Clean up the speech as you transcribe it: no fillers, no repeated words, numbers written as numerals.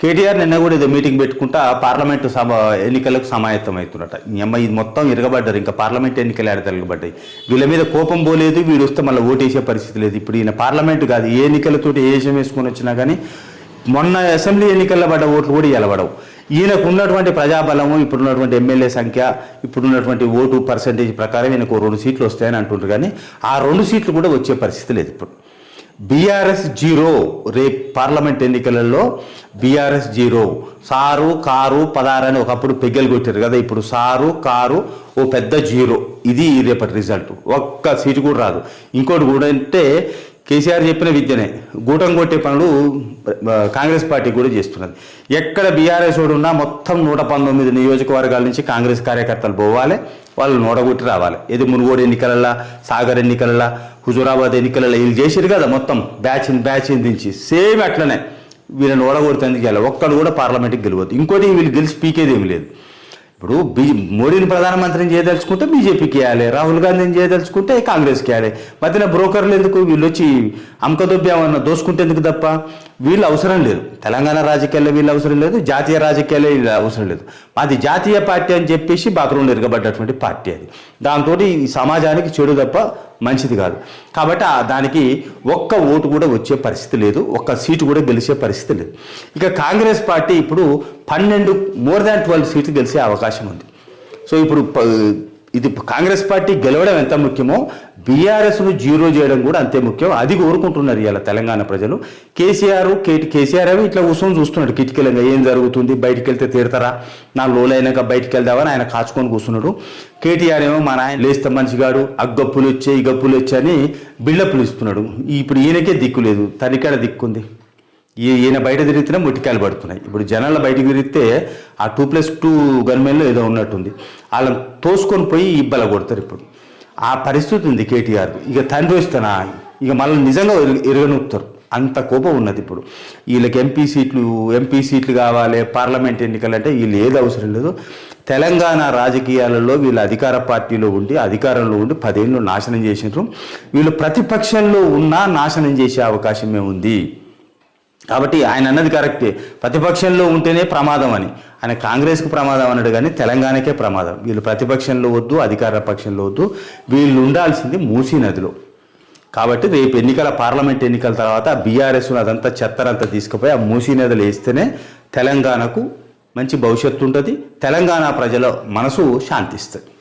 కేటీఆర్ నిన్న కూడా ఏదో మీటింగ్ పెట్టుకుంటా పార్లమెంటు ఎన్నికలకు సమాయత్తం అవుతున్నట. ఇది మొత్తం ఇరగబడ్డారు, ఇంకా పార్లమెంట్ ఎన్నికలు ఆడ తిరగబడ్డాయి. వీళ్ళ మీద కోపం పోలేదు, వీడు వస్తే మళ్ళీ ఓటేసే పరిస్థితి లేదు. ఇప్పుడు ఈయన పార్లమెంటు కాదు, ఏ ఎన్నికలతోటి ఏ విషయం వేసుకొని వచ్చినా కానీ మొన్న అసెంబ్లీ ఎన్నికల్లో పడ్డ ఓట్లు కూడా ఇవ్వబడవు. ఈయనకు ఉన్నటువంటి ప్రజాబలము, ఇప్పుడున్నటువంటి ఎమ్మెల్యే సంఖ్య, ఇప్పుడున్నటువంటి ఓటు పర్సంటేజ్ ప్రకారం ఈయనకు 2 సీట్లు వస్తాయని అంటుంటారు. కానీ ఆ 2 సీట్లు కూడా వచ్చే పరిస్థితి లేదు. ఇప్పుడు బీఆర్ఎస్ 0, రేపు పార్లమెంట్ ఎన్నికలలో బీఆర్ఎస్ 0. సారు కారు 16 అని ఒకప్పుడు పెగ్గలు కొట్టారు కదా, ఇప్పుడు సారు కారు ఓ పెద్ద 0. ఇది రేపటి రిజల్ట్. ఒక్క సీటు కూడా రాదు. ఇంకోటి కూడా అంటే కేసీఆర్ చెప్పిన విద్యనే గూటం కొట్టే పనులు కాంగ్రెస్ పార్టీ కూడా చేస్తున్నది. ఎక్కడ బీఆర్ఎస్ వాడు ఉన్నా మొత్తం 119 నియోజకవర్గాల నుంచి కాంగ్రెస్ కార్యకర్తలు పోవాలి, వాళ్ళు నోడగొట్టి రావాలి. ఇది మునుగోడు ఎన్నికలల్లో, సాగర్ ఎన్నికలల్లో, హుజూరాబాద్ ఎన్నికలలో వీళ్ళు చేసారు కదా, మొత్తం బ్యాచ్ దించి సేమ్ అట్లనే వీళ్ళని ఓడగొడితే ఒక్కడు కూడా పార్లమెంట్కి గెలవద్దు. ఇంకోటి వీళ్ళు గెలిచి పీకేది ఏమి లేదు. ఇప్పుడు మోడీని ప్రధానమంత్రిని చేయదలుచుకుంటే బీజేపీకి వేయాలి, రాహుల్ గాంధీని చేయదలుచుకుంటే కాంగ్రెస్కి వేయాలి. మధ్యన బ్రోకర్లు ఎందుకు? వీళ్ళు వచ్చి అమ్మకదొబ్బేమన్నా దోసుకుంటే ఎందుకు తప్ప? వీళ్ళు అవసరం లేదు. తెలంగాణ రాజకీయాల్లో వీళ్ళు అవసరం లేదు, జాతీయ రాజకీయాల్లో వీళ్ళు అవసరం లేదు. అది జాతీయ పార్టీ అని చెప్పేసి బాత్రూంలో ఎరగబడ్డటువంటి పార్టీ అది. దాంతో ఈ సమాజానికి చెడు తప్ప మంచిది కాదు. కాబట్టి దానికి ఒక్క ఓటు కూడా వచ్చే పరిస్థితి లేదు, ఒక్క సీటు కూడా గెలిచే పరిస్థితి లేదు. ఇక కాంగ్రెస్ పార్టీ ఇప్పుడు 12 మోర్ దాన్ 12 సీట్లు గెలిచే అవకాశం ఉంది. సో ఇప్పుడు ఇది కాంగ్రెస్ పార్టీ గెలవడం ఎంత ముఖ్యమో బీఆర్ఎస్ను 0 చేయడం కూడా అంతే ముఖ్యం. అది కోరుకుంటున్నారు ఇవాళ తెలంగాణ ప్రజలు. కేసీఆర్ ఏమో ఇట్లా కూర్చొని చూస్తున్నాడు కిటికీలంగా, ఏం జరుగుతుంది, బయటికి వెళ్తే తీరుతారా, 4 రోజులు అయినాక బయటికి వెళ్దామని ఆయన కాచుకొని కూర్చున్నాడు. కేటీఆర్ ఏమో మన ఆయన లేస్తే మనిషిగాడు, అగ్గప్పులు వచ్చాయి ఈ గప్పులు వచ్చాయని బిల్డప్లు ఇస్తున్నాడు. ఇప్పుడు ఈయనకే దిక్కు లేదు, తనికాడ దిక్కుంది. ఈయన బయట తిరిగితేనే ముట్టికాయలు పడుతున్నాయి. ఇప్పుడు జనాల బయటకు తిరిగితే ఆ 2+2 గన్మెన్లో ఏదో ఉన్నట్టుంది, వాళ్ళని తోసుకొని పోయి ఇబ్బల కొడతారు. ఇప్పుడు ఆ పరిస్థితి ఉంది కేటీఆర్. ఇక తండ్రి వస్తానా, ఇక మళ్ళీ నిజంగా ఎరగనొప్పుతారు, అంత కోపం ఉన్నది. ఇప్పుడు వీళ్ళకి ఎంపీ సీట్లు కావాలి, పార్లమెంట్ ఎన్నికలు అంటే వీళ్ళు ఏది అవసరం లేదు. తెలంగాణ రాజకీయాలలో వీళ్ళు అధికార పార్టీలో ఉండి అధికారంలో ఉండి 10 ఏళ్ళు నాశనం చేసినారు. వీళ్ళు ప్రతిపక్షంలో ఉన్నా నాశనం చేసే అవకాశమే ఉంది. కాబట్టి ఆయన అన్నది కరెక్టే, ప్రతిపక్షంలో ఉంటేనే ప్రమాదం అని. ఆయన కాంగ్రెస్కు ప్రమాదం అన్నాడు కానీ తెలంగాణకే ప్రమాదం. వీళ్ళు ప్రతిపక్షంలో వద్దు, అధికార పక్షంలో వద్దు, వీళ్ళు ఉండాల్సింది మూసీ నదిలో. కాబట్టి రేపు పార్లమెంట్ ఎన్నికల తర్వాత బీఆర్ఎస్ అదంతా చెత్తరంతా తీసుకుపోయి ఆ మూసీ నదిలో వేస్తేనే తెలంగాణకు మంచి భవిష్యత్తు ఉంటుంది, తెలంగాణ ప్రజల మనసు శాంతిస్తుంది.